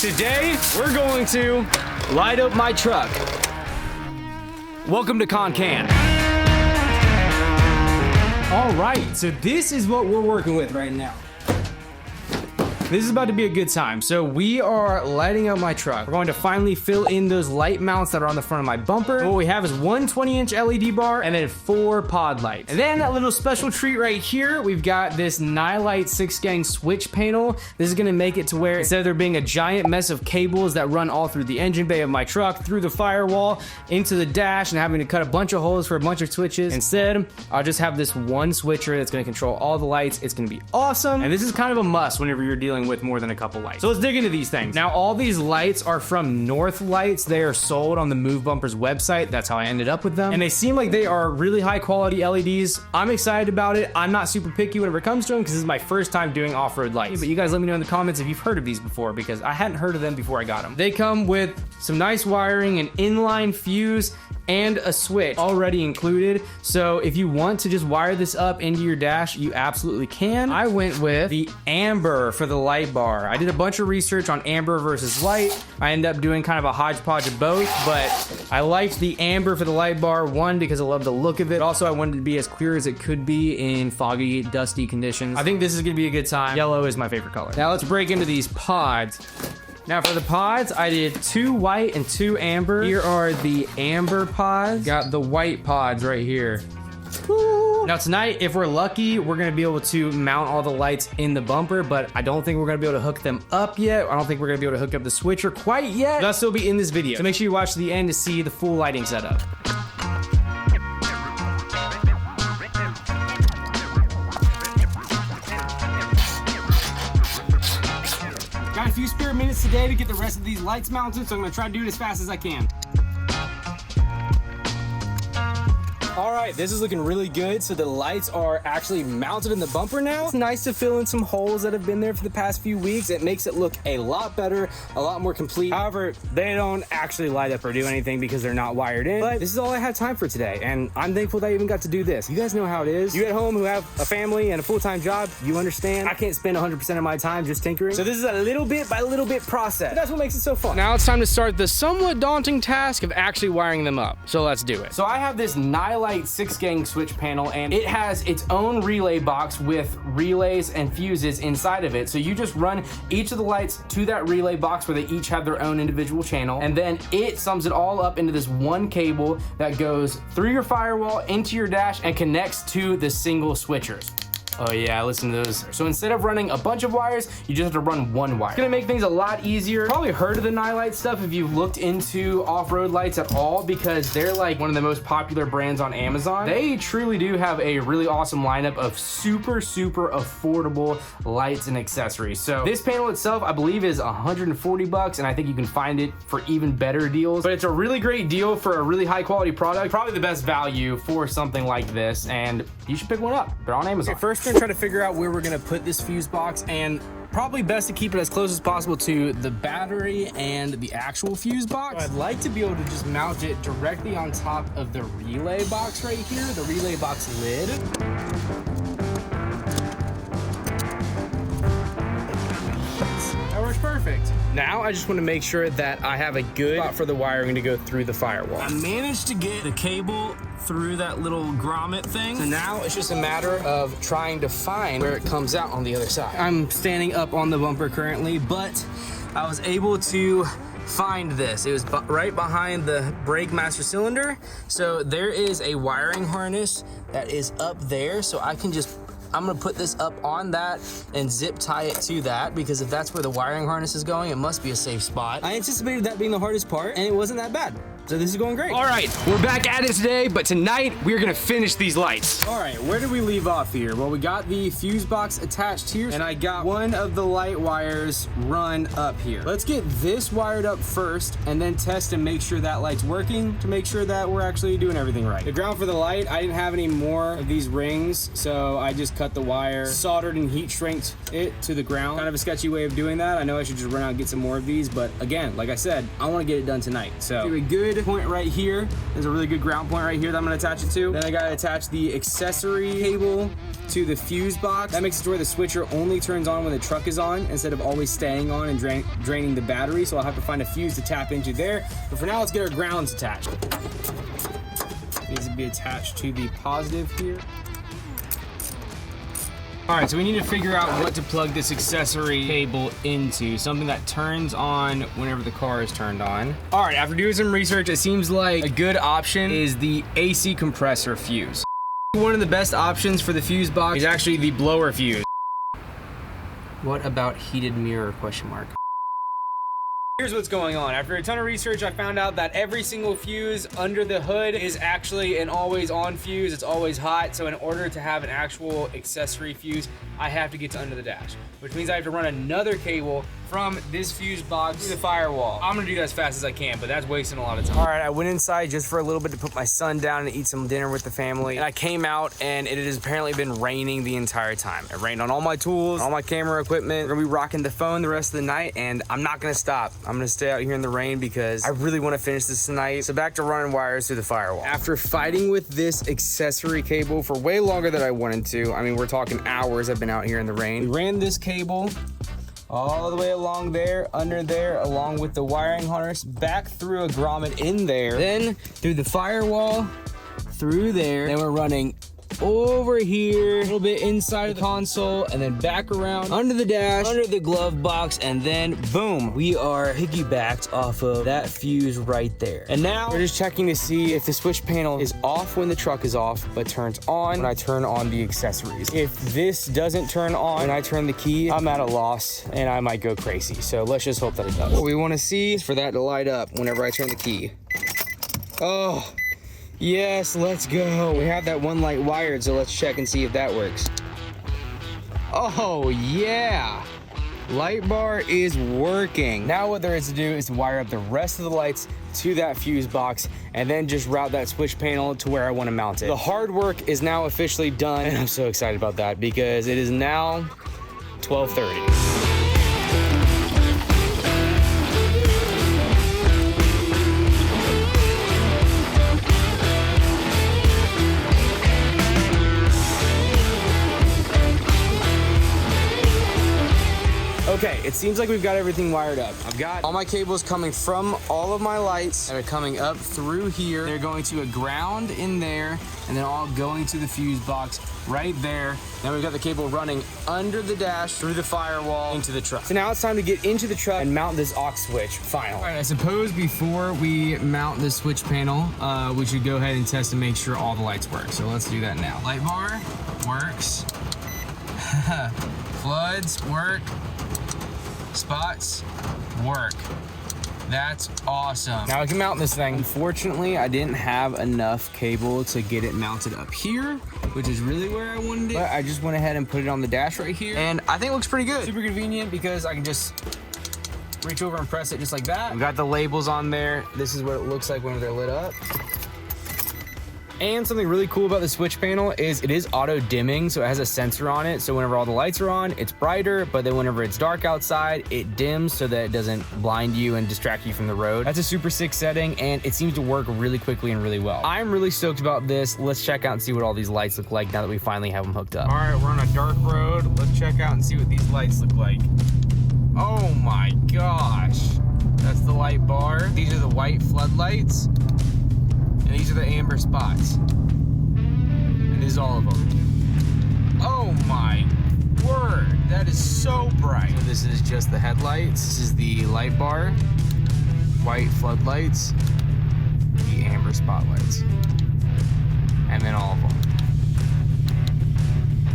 Today, we're going to light up my truck. Welcome to KONKAN. All right, so this is what we're working with right now. This is about to be a good time. So we are lighting up my truck. We're going to finally fill in those light mounts that are on the front of my bumper. And what we have is one 20-inch LED bar and then 4 pod lights. And then that little special treat right here, we've got this Nilight 6-gang switch panel. This is gonna make it to where instead of there being a giant mess of cables that run all through the engine bay of my truck, through the firewall, into the dash, and having to cut a bunch of holes for a bunch of switches, instead, I'll just have this one switcher that's gonna control all the lights. It's gonna be awesome. And this is kind of a must whenever you're dealing with more than a couple lights. So let's dig into these things. Now, all these lights are from North Lights. They are sold on the Move Bumpers website. That's how I ended up with them. And they seem like they are really high quality LEDs. I'm excited about it. I'm not super picky whenever it comes to them because this is my first time doing off-road lights. But you guys let me know in the comments if you've heard of these before because I hadn't heard of them before I got them. They come with some nice wiring, an inline fuse, and a switch already included. So if you want to just wire this up into your dash, you absolutely can. I went with the amber for the light bar. I did a bunch of research on amber versus light. I ended up doing kind of a hodgepodge of both, but I liked the amber for the light bar, one, because I love the look of it. Also, I wanted it to be as clear as it could be in foggy, dusty conditions. I think this is gonna be a good time. Yellow is my favorite color. Now let's break into these pods. Now for the pods, I did 2 white and 2 amber. Here are the amber pods. Got the white pods right here. Woo. Now tonight, if we're lucky, we're gonna be able to mount all the lights in the bumper, but I don't think we're gonna be able to hook them up yet. I don't think we're gonna be able to hook up the switcher quite yet. That'll still be in this video. So make sure you watch to the end to see the full lighting setup. Got a few spare minutes today to get the rest of these lights mounted, so I'm gonna try to do it as fast as I can. All right, this is looking really good. So the lights are actually mounted in the bumper now. It's nice to fill in some holes that have been there for the past few weeks. It makes it look a lot better, a lot more complete. However, they don't actually light up or do anything because they're not wired in. But this is all I had time for today, and I'm thankful that I even got to do this. You guys know how it is. You at home who have a family and a full-time job, you understand. I can't spend 100% of my time just tinkering. So this is a little bit by little bit process. But that's what makes it so fun. Now it's time to start the somewhat daunting task of actually wiring them up. So let's do it. So I have this Nilight 6-gang switch panel, and it has its own relay box with relays and fuses inside of it. So you just run each of the lights to that relay box where they each have their own individual channel, and then it sums it all up into this one cable that goes through your firewall into your dash and connects to the single switchers. Oh yeah, listen to those. So instead of running a bunch of wires, you just have to run one wire. It's gonna make things a lot easier. Probably heard of the Nilight stuff if you've looked into off-road lights at all, because they're like one of the most popular brands on Amazon. They truly do have a really awesome lineup of super affordable lights and accessories. So this panel itself, I believe, is 140 bucks, and I think you can find it for even better deals. But it's a really great deal for a really high quality product. Probably the best value for something like this, and you should pick one up. They're on Amazon. Okay, first we're gonna try to figure out where we're gonna put this fuse box, and probably best to keep it as close as possible to the battery and the actual fuse box. So I'd like to be able to just mount it directly on top of the relay box right here, the relay box lid. That works perfect. Now I just want to make sure that I have a good spot for the wiring to go through the firewall. I managed to get the cable through that little grommet thing. So now it's just a matter of trying to find where it comes out on the other side. I'm standing up on the bumper currently, but I was able to find this. It was right behind the brake master cylinder. So there is a wiring harness that is up there. So I'm gonna put this up on that and zip tie it to that, because if that's where the wiring harness is going, it must be a safe spot. I anticipated that being the hardest part, and it wasn't that bad. So this is going great. All right, we're back at it today, but tonight we're gonna finish these lights. All right, where did we leave off here? Well, we got the fuse box attached here, and I got one of the light wires run up here. Let's get this wired up first, and then test and make sure that light's working to make sure that we're actually doing everything right. The ground for the light, I didn't have any more of these rings, so I just cut the wire, soldered and heat shrinked it to the ground. Kind of a sketchy way of doing that. I know I should just run out and get some more of these, but again, like I said, I wanna get it done tonight. So do a good good point right here. There's a really good ground point right here that I'm gonna attach it to. Then I gotta attach the accessory cable to the fuse box. That makes it to where the switcher only turns on when the truck is on instead of always staying on and draining the battery. So I'll have to find a fuse to tap into there. But for now, let's get our grounds attached. Needs to be attached to the positive here. All right, so we need to figure out what to plug this accessory cable into, something that turns on whenever the car is turned on. All right, after doing some research, it seems like a good option is the AC compressor fuse. One of the best options for the fuse box is actually the blower fuse. What about heated mirror, question mark? Here's what's going on. After a ton of research, I found out that every single fuse under the hood is actually an always on fuse. It's always hot. So in order to have an actual accessory fuse, I have to get to under the dash, which means I have to run another cable from this fuse box to the firewall. I'm gonna do that as fast as I can, but that's wasting a lot of time. All right, I went inside just for a little bit to put my son down and eat some dinner with the family. And I came out and it has apparently been raining the entire time. It rained on all my tools, all my camera equipment. We're gonna be rocking the phone the rest of the night and I'm not gonna stop. I'm gonna stay out here in the rain because I really wanna finish this tonight. So back to running wires through the firewall. After fighting with this accessory cable for way longer than I wanted to, I mean, we're talking hours I've been out here in the rain. We ran this cable all the way along there, under there, along with the wiring harness, back through a grommet in there, then through the firewall, through there, then we're running over here, a little bit inside of the console, and then back around under the dash, under the glove box, and then boom, we are piggybacked off of that fuse right there. And now we're just checking to see if the switch panel is off when the truck is off, but turns on when I turn on the accessories. If this doesn't turn on when I turn the key, I'm at a loss and I might go crazy. So let's just hope that it does. What we want to see is for that to light up whenever I turn the key. Oh. Yes, let's go. We have that one light wired, so let's check and see if that works. Oh, yeah. Light bar is working. Now what there is to do is to wire up the rest of the lights to that fuse box and then just route that switch panel to where I want to mount it. The hard work is now officially done, and I'm so excited about that because it is now 12:30. Okay, it seems like we've got everything wired up. I've got all my cables coming from all of my lights that are coming up through here. They're going to a ground in there, and then all going to the fuse box right there. Then we've got the cable running under the dash, through the firewall, into the truck. So now it's time to get into the truck and mount this aux switch, finally. All right, I suppose before we mount this switch panel, we should go ahead and test to make sure all the lights work. So let's do that now. Light bar works. Floods work. Spots work. That's awesome. Now I can mount this thing. Unfortunately, I didn't have enough cable to get it mounted up here, which is really where I wanted it. But I just went ahead and put it on the dash right here. And I think it looks pretty good. Super convenient because I can just reach over and press it just like that. We've got the labels on there. This is what it looks like when they're lit up. And something really cool about the switch panel is it is auto dimming, so it has a sensor on it. So whenever all the lights are on, it's brighter, but then whenever it's dark outside, it dims so that it doesn't blind you and distract you from the road. That's a super sick setting, and it seems to work really quickly and really well. I'm really stoked about this. Let's check out and see what all these lights look like now that we finally have them hooked up. All right, we're on a dark road. Let's check out and see what these lights look like. Oh my gosh. That's the light bar. These are the white floodlights. And these are the amber spots. And this is all of them. Oh my word, that is so bright. So this is just the headlights. This is the light bar, white floodlights, the amber spotlights, and then all of them.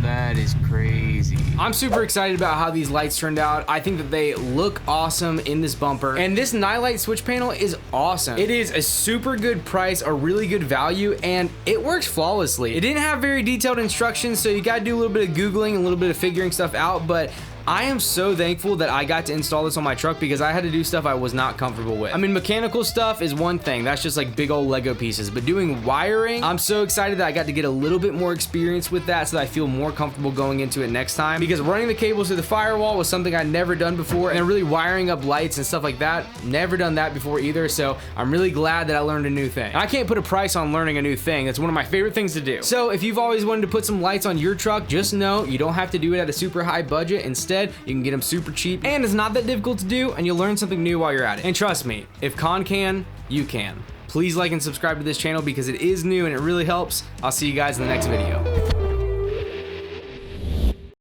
That is crazy. I'm super excited about how these lights turned out. I think that they look awesome in this bumper. And this Nilight switch panel is awesome. It is a super good price, a really good value, and it works flawlessly. It didn't have very detailed instructions, so you gotta do a little bit of Googling, a little bit of figuring stuff out, but I am so thankful that I got to install this on my truck because I had to do stuff I was not comfortable with. I mean, mechanical stuff is one thing. That's just like big old Lego pieces. But doing wiring, I'm so excited that I got to get a little bit more experience with that so that I feel more comfortable going into it next time. Because running the cables through the firewall was something I'd never done before. And really wiring up lights and stuff like that, never done that before either. So I'm really glad that I learned a new thing. And I can't put a price on learning a new thing. That's one of my favorite things to do. So if you've always wanted to put some lights on your truck, just know you don't have to do it at a super high budget. Instead, you can get them super cheap and it's not that difficult to do, and you'll learn something new while you're at it. And trust me, if KONKAN can, you can. Please like and subscribe to this channel because it is new and it really helps. I'll see you guys in the next video.